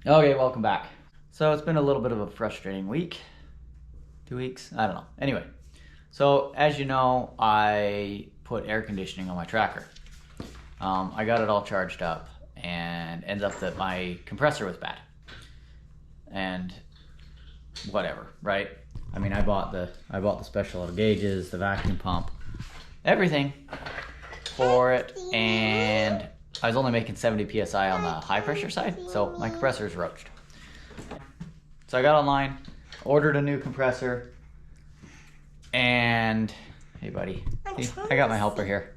Okay, welcome back. So it's been a little bit of a frustrating week. 2 weeks? I don't know. Anyway, so as you know, I put air conditioning on my tracker. I got it all charged up and ends up that my compressor was bad. And whatever, right? I mean, I bought the special little gauges, the vacuum pump, everything for it, and I was only making 70 psi on the high pressure side, so my compressor is roached. So I got online, ordered a new compressor, and hey buddy, see, I got my helper here.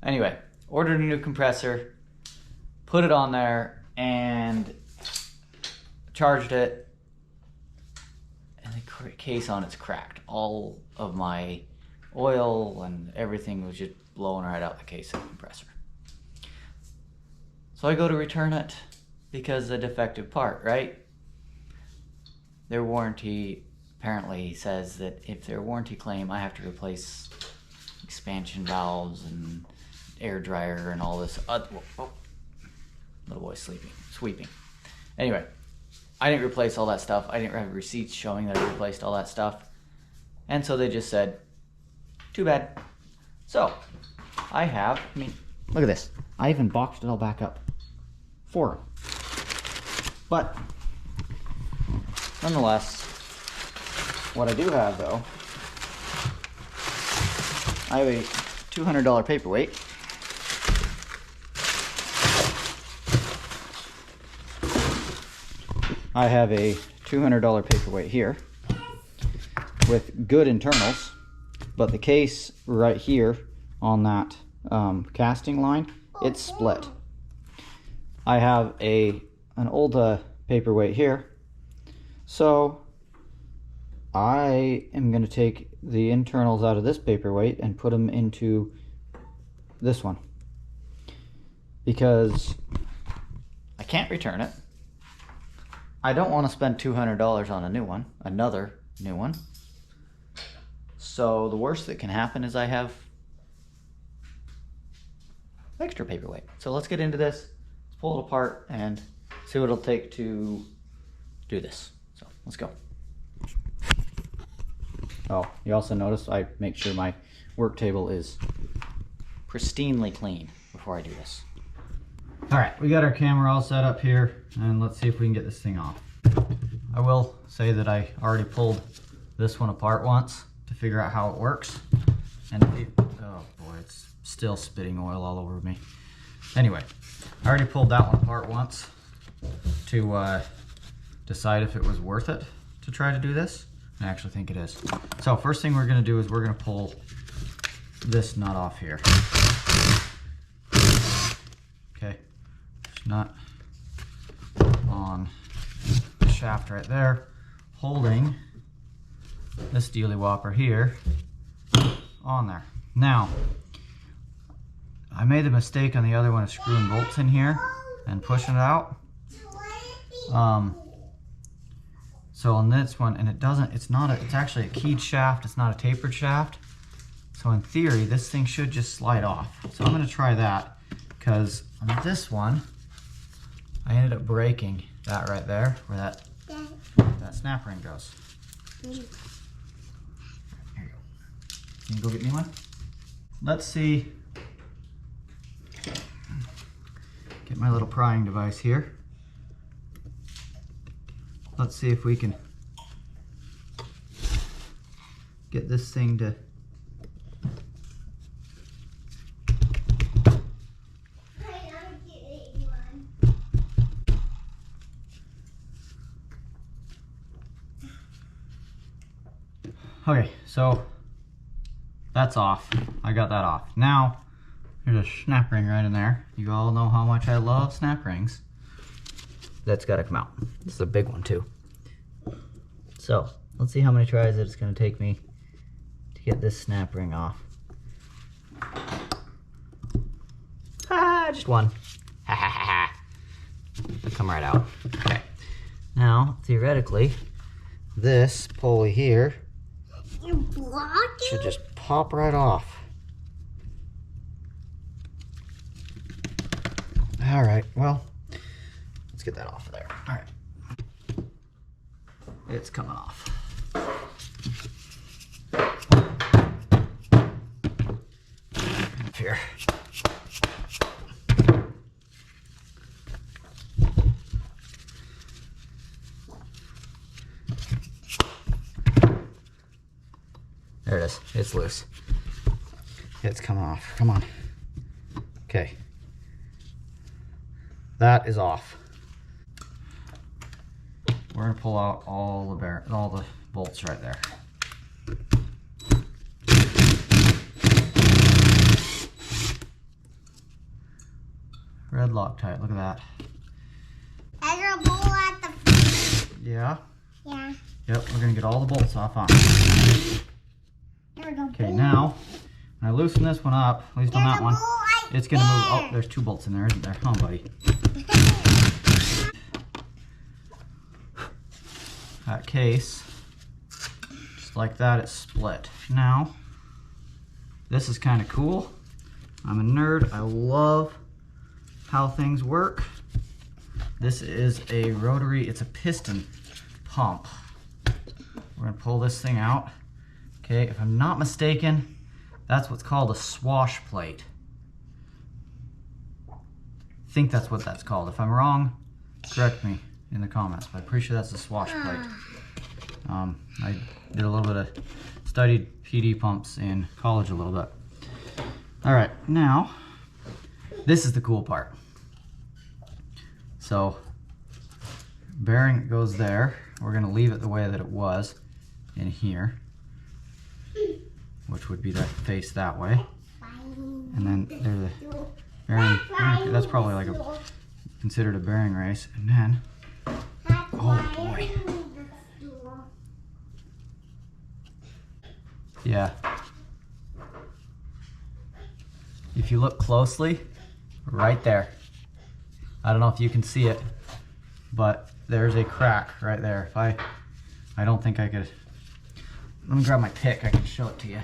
Anyway, ordered a new compressor, put it on there, and charged it, and the case on it's cracked. All of my oil and everything was just blowing right out the case of the compressor. So I go to return it because it's a defective part, right? Their warranty apparently says that if their warranty claim, I have to replace expansion valves and air dryer and all this. Little boy's sweeping. Anyway, I didn't replace all that stuff. I didn't have receipts showing that I replaced all that stuff. And so they just said, too bad. So I mean, look at this. I even boxed it all back up for them. But nonetheless, what I do have though, I have a $200 paperweight. I have a $200 paperweight here with good internals, but the case right here on that casting line, it's split. I have an old paperweight here, so I am going to take the internals out of this paperweight and put them into this one because I can't return it. I don't want to spend $200 on another new one. So the worst that can happen is I have extra paperweight. So let's get into this. Let's pull it apart and see what it'll take to do this. So let's go. Oh, you also notice I make sure my work table is pristinely clean before I do this. All right, we got our camera all set up here, and let's see if we can get this thing off. I will say that I already pulled this one apart once to figure out how it works. And oh boy, it's still spitting oil all over me. Anyway, I already pulled that one apart once to decide if it was worth it to try to do this. I actually think it is. So first thing we're gonna do is we're gonna pull this nut off here. Okay, there's nut on the shaft right there, holding this dealy whopper here on there. Now, I made the mistake on the other one of screwing bolts in here and pushing it out. So on this one, and it's actually a keyed shaft, it's not a tapered shaft. So in theory, this thing should just slide off. So I'm gonna try that, because on this one, I ended up breaking that right there, where that snap ring goes. Here you go. Can you go get me one? Let's see. Get my little prying device here. Let's see if we can get this thing to okay, so that's off. I got that off. Now, there's a snap ring right in there. You all know how much I love snap rings. That's got to come out. This is a big one too. So let's see how many tries it's going to take me to get this snap ring off. Just one. Ha ha ha ha. It'll come right out. Okay. Now, theoretically, this pulley here should just pop right off. All right, well, Let's get that off of there. All right. It's coming off. Up here. There it is. It's loose. It's coming off. Come on. Okay. That is off. We're gonna pull out all the bolts right there. Red Loctite. Look at that. There's a bolt at the front. Yeah. Yeah. Yep. We're gonna get all the bolts off on. There we go. Okay. Now, when I loosen this one up, at least on that one, it's gonna move. Oh, there's 2 bolts in there, isn't there? Oh, buddy. That case, just like that, it's split. Now, this is kind of cool. I'm a nerd. I love how things work. This is a rotary, it's a piston pump. We're gonna pull this thing out. Okay, if I'm not mistaken, that's what's called a swash plate. I think that's what that's called. If I'm wrong, correct me in the comments, but I'm pretty sure that's a swash plate. I did a little bit of, studied PD pumps in college a little bit. All right, now, this is the cool part. So, bearing goes there. We're gonna leave it the way that it was in here, which would be that face that way. And then there's a bearing, that's probably like considered a bearing race. And then, oh boy. Yeah. If you look closely, right there. I don't know if you can see it, but there's a crack right there. If I don't think I could, let me grab my pick, I can show it to you.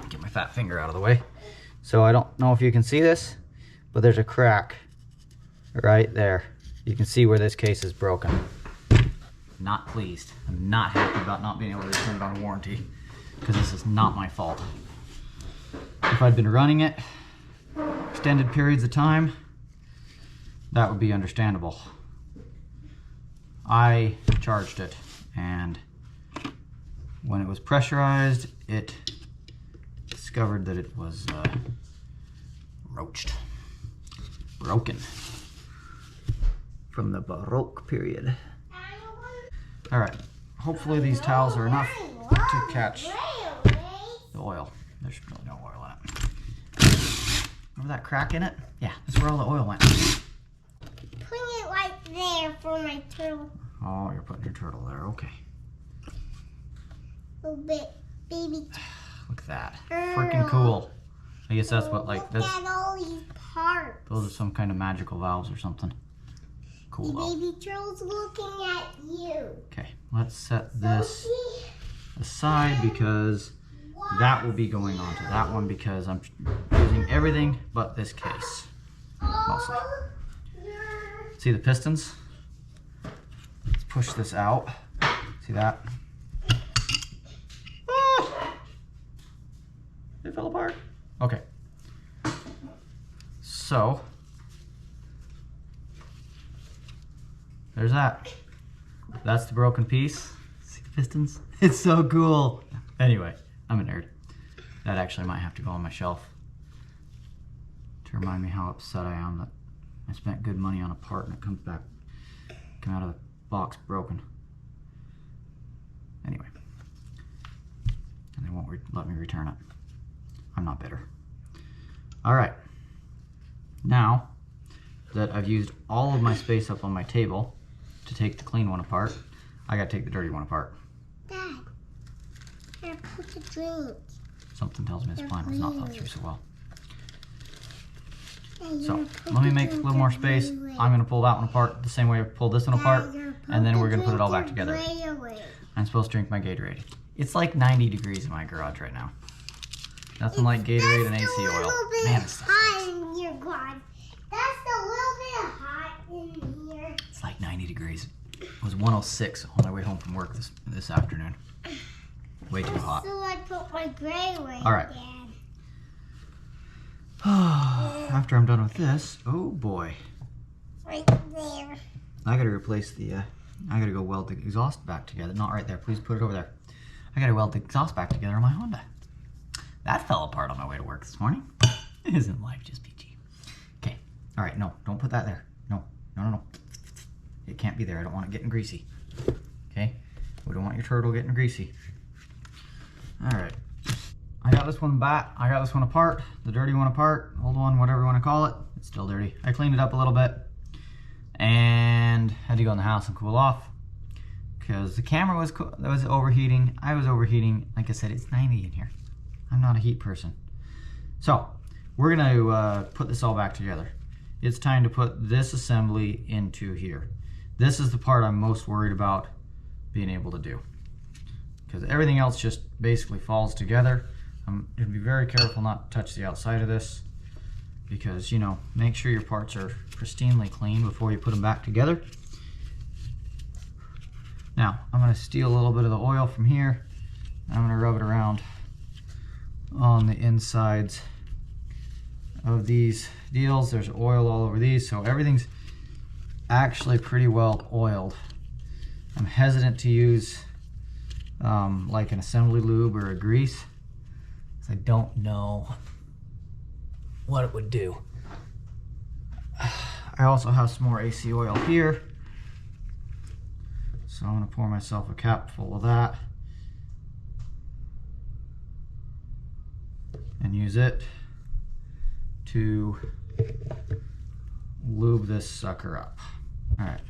Get my fat finger out of the way. So I don't know if you can see this, but there's a crack right there. You can see where this case is broken. Not pleased. I'm not happy about not being able to return it on warranty, because this is not my fault. If I'd been running it extended periods of time, that would be understandable. I charged it, and when it was pressurized, it discovered that it was roached, broken from the Baroque period. All right, hopefully these towels are enough to catch the oil. There's really no oil in it. Remember that crack in it? Yeah, that's where all the oil went. Put it right there for my turtle. Oh, you're putting your turtle there, okay. Little bit, baby. Look at that, freaking cool. I guess that's what, like, Look at all these parts. those are some kind of magical valves or something. Cool The though. baby turtle's looking at you. Okay, let's set this aside because that will be going on to that one, because I'm using everything but this case, mostly. See the pistons? Let's push this out. See that? Ah! It fell apart. Okay. So, there's that. That's the broken piece. See the pistons? It's so cool. Anyway, I'm a nerd. That actually might have to go on my shelf to remind me how upset I am that I spent good money on a part and it comes out of the box broken. Anyway, and they won't let me return it. I'm not bitter. All right, now that I've used all of my space up on my table to take the clean one apart, I gotta take the dirty one apart. Dad, here, put the drink. Something tells me this plan was not thought through so well. Dad, So let me make a little more space. I'm gonna pull that one apart the same way I pulled this one apart, and then we're gonna put it all back together. I'm supposed to drink my Gatorade. It's like 90 degrees in my garage right now. Nothing like Gatorade and AC oil. Man, it's hot in your garage. That's the in here. It's like 90 degrees. It was 106 on my way home from work this afternoon. Way too hot. So I put my gray right All right. After I'm done with this, oh boy. Right there. I gotta replace the, I gotta go weld the exhaust back together. Not right there, please put it over there. I gotta weld the exhaust back together on my Honda. That fell apart on my way to work this morning. Isn't life just peachy? Okay, all right, no, don't put that there. No, no, no, no. It can't be there, I don't want it getting greasy. Okay, we don't want your turtle getting greasy. All right, I got this one back, I got this one apart, the dirty one apart, old one, whatever you wanna call it. It's still dirty. I cleaned it up a little bit and had to go in the house and cool off because the camera was overheating. I was overheating. Like I said, it's 90 in here. I'm not a heat person. So we're gonna put this all back together. It's time to put this assembly into here. This is the part I'm most worried about being able to do because everything else just basically falls together. I'm gonna be very careful not to touch the outside of this because, you know, make sure your parts are pristinely clean before you put them back together. Now, I'm gonna steal a little bit of the oil from here. I'm gonna rub it around on the insides of these deals. There's oil all over these, so everything's actually pretty well oiled. I'm hesitant to use like an assembly lube or a grease, because I don't know what it would do. I also have some more AC oil here, so I'm gonna pour myself a cap full of that and use it to lube this sucker up. All right,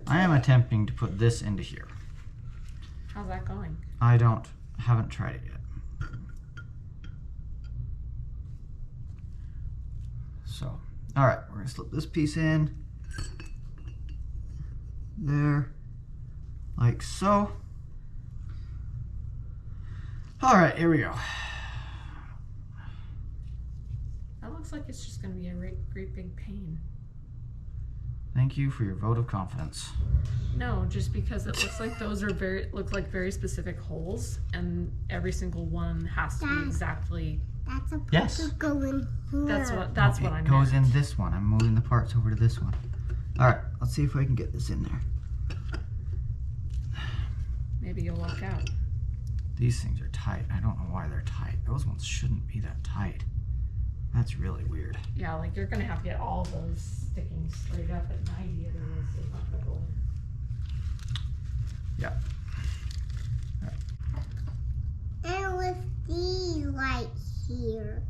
I am attempting to put this into here. How's that going? I haven't tried it yet. So, all right, we're gonna slip this piece in there, like so. All right, here we go. That looks like it's just gonna be a great big pain. Thank you for your vote of confidence. No, just because it looks like those are look like very specific holes, and every single one has to be exactly. That's a Yes. go in here. That's what I It meant. goes in this one. I'm moving the parts over to this one. All right, let's see if I can get this in there. Maybe you'll walk out. These things are tight. I don't know why they're tight. Those ones shouldn't be that tight. That's really weird. Yeah, like you're gonna have to get all those sticking straight up at 90, otherwise it's not gonna go in. Yeah. And with these right here.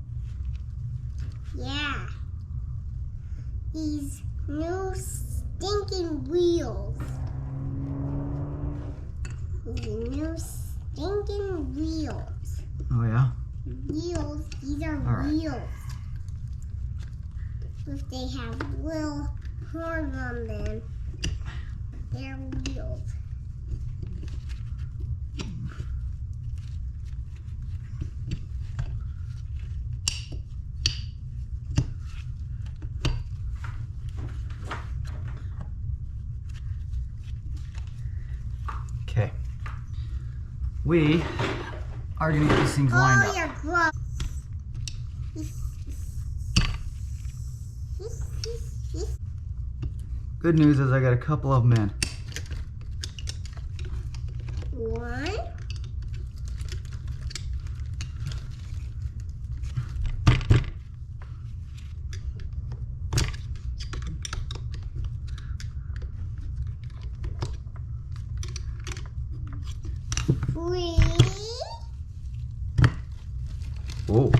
Yeah. These new stinking wheels. These new stinking wheels. Oh yeah? Wheels. These are All right. wheels. If they have little horns on them, they're wheels. Okay. We are gonna get these things lined Oh, up. you're gross. Good news is I got a couple of them in. One. Three. Oh.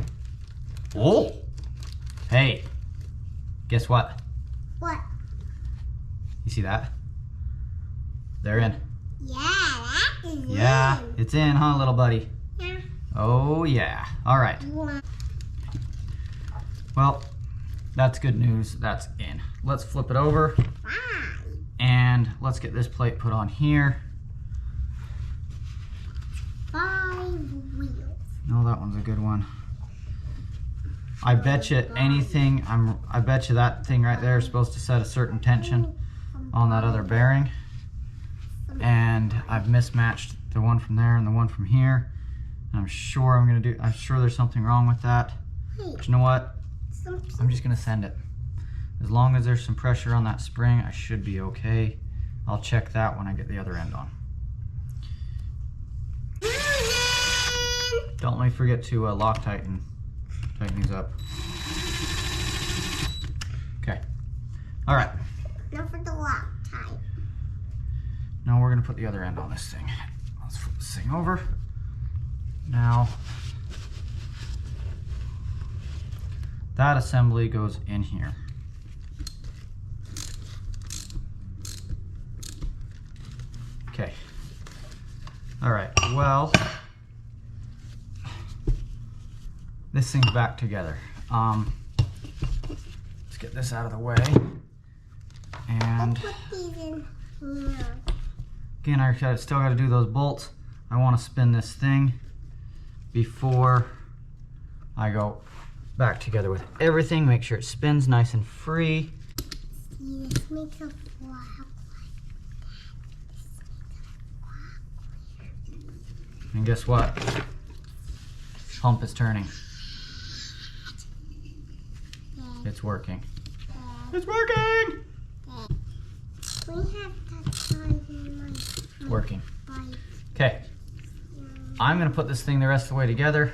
Oh. Hey. Guess what? What? You see that? They're in. Yeah, that is Yeah, in. it's in, huh, little buddy? Yeah. Oh yeah. All right. One. Well, that's good news. That's in. Let's flip it over Five. and let's get this plate put on here. 5 wheels. No, that one's a good one. I bet you anything, I bet you that thing right there is supposed to set a certain tension on that other bearing. And I've mismatched the one from there and the one from here. I'm sure I'm sure there's something wrong with that. But you know what? I'm just gonna send it. As long as there's some pressure on that spring, I should be okay. I'll check that when I get the other end on. Don't let me forget to Loctite and tighten these up. Okay. All right. Now for the Loctite. Now we're gonna put the other end on this thing. Let's flip this thing over. Now, that assembly goes in here. Okay. All right, well, this thing's back together. Let's get this out of the way. And I'll put these in here. again, I still got to do those bolts. I want to spin this thing before I go back together with everything. Make sure it spins nice and free. See, this makes a flock. And guess what? Pump is turning. It's working. It's working! We have that size in my It's working. bike. Okay. I'm gonna put this thing the rest of the way together.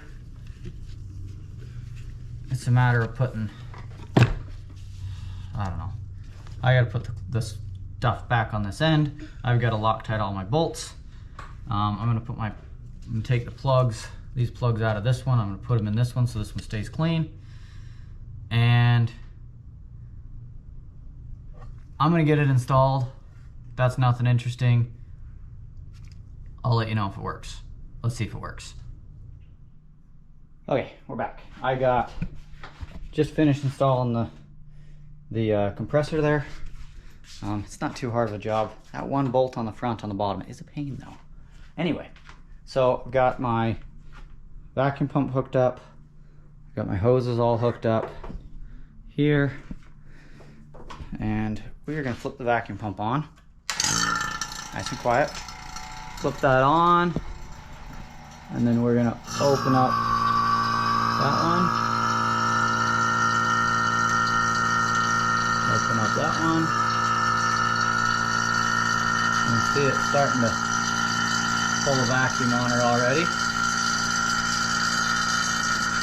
It's a matter of putting, I don't know. I gotta put the stuff back on this end. I've got to Loctite all my bolts. I'm gonna take the plugs, these plugs out of this one. I'm gonna put them in this one so this one stays clean. And I'm gonna get it installed. That's nothing interesting. I'll let you know if it works. Let's see if it works. Okay, we're back. I just finished installing the compressor there. It's not too hard of a job. That one bolt on the front on the bottom is a pain though. Anyway, so I've got my vacuum pump hooked up. I've got my hoses all hooked up here. And we're gonna flip the vacuum pump on. Nice and quiet. Flip that on. And then we're gonna open up that one. Open up that one. You can see it starting to pull the vacuum on her already.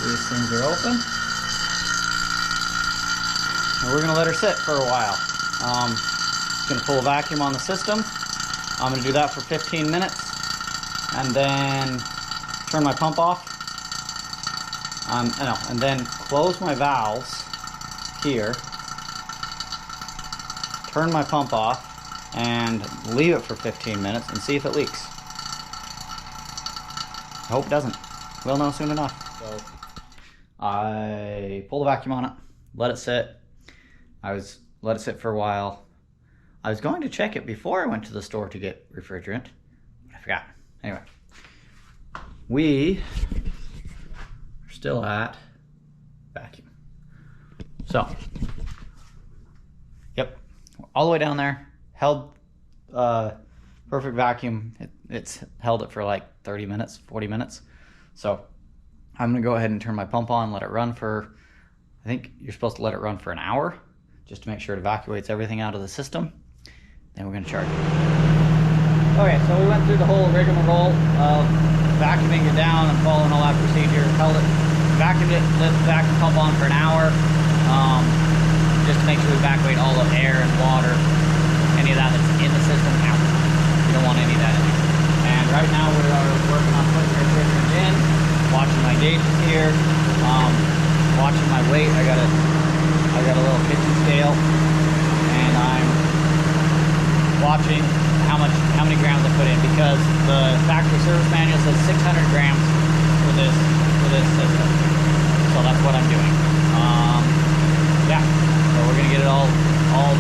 These things are open. And we're gonna let her sit for a while. It's gonna pull a vacuum on the system. I'm gonna do that for 15 minutes and then turn my pump off. And then close my valves here, turn my pump off, and leave it for 15 minutes and see if it leaks. I hope it doesn't. We'll know soon enough. So I pull the vacuum on it, let it sit. Let it sit for a while. I was going to check it before I went to the store to get refrigerant, but I forgot. Anyway, we are still at vacuum. So, yep, all the way down there, held perfect vacuum. It's held it for like 30 minutes, 40 minutes. So I'm gonna go ahead and turn my pump on, let it run for, I think you're supposed to let it run for an hour, just to make sure it evacuates everything out of the system. Then we're gonna charge it. Okay, so we went through the whole rigmarole of vacuuming it down and following all that procedure. Held it, vacuumed it, let the vacuum pump on for an hour, just to make sure we evacuate all the air and water, any of that that's in the system out. You don't want any of that in there. And right now we are working on putting the refrigerant in, watching my gauges here, watching my weight. I got a little kitchen scale, and I'm watching how many grams I put in, because the factory service manual says 600 grams for this system. So that's what I'm doing. Yeah. So we're gonna get it all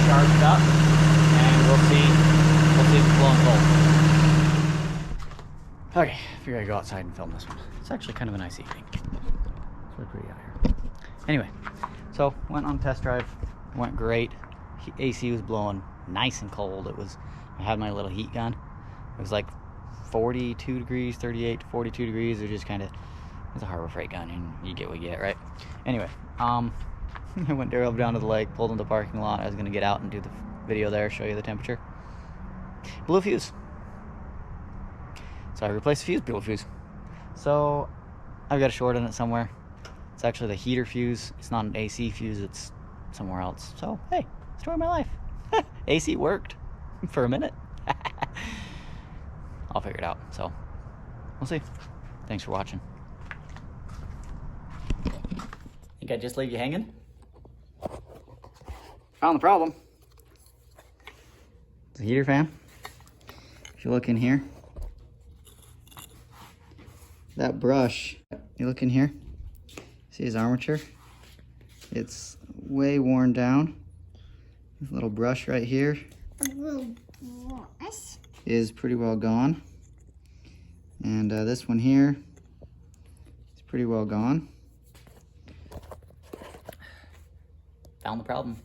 charged up, and we'll see if it's blowing cold. Okay, I figured I'd go outside and film this one. It's actually kind of a nice evening. It's really pretty out here. Anyway. So went on a test drive, went great. AC was blowing nice and cold. I had my little heat gun. It was like 42 degrees, 38 to 42 degrees. It was just kind of, it's a Harbor Freight gun, and you get what you get, right? Anyway, I went drove down to the lake, pulled into the parking lot. I was gonna get out and do the video there, show you the temperature. Blew a fuse. So I replaced the fuse, blew a fuse. So I've got a short in it somewhere. It's actually the heater fuse. It's not an AC fuse, it's somewhere else. So, hey, story of my life. AC worked for a minute. I'll figure it out. So, we'll see. Thanks for watching. Think I'd just leave you hanging? Found the problem. It's a heater fan. If you look in here, that brush, you look in here, see his armature? It's way worn down. This little brush right here is pretty well gone. And this one here is pretty well gone. Found the problem.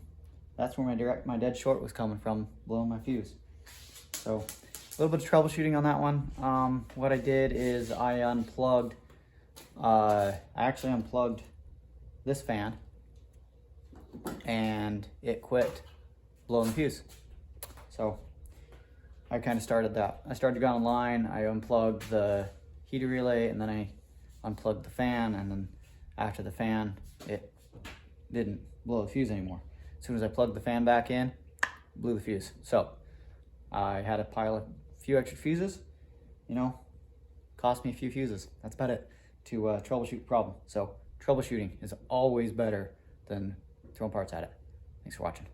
That's where my dead short was coming from, blowing my fuse. So a little bit of troubleshooting on that one. What I did is I actually unplugged this fan, and it quit blowing the fuse. So I kind of started that. I started going online, I unplugged the heater relay, and then I unplugged the fan, and then after the fan, it didn't blow the fuse anymore. As soon as I plugged the fan back in, blew the fuse. So I had to pile a few extra fuses, you know, cost me a few fuses. That's about it to troubleshoot the problem. So troubleshooting is always better than throwing parts at it. Thanks for watching.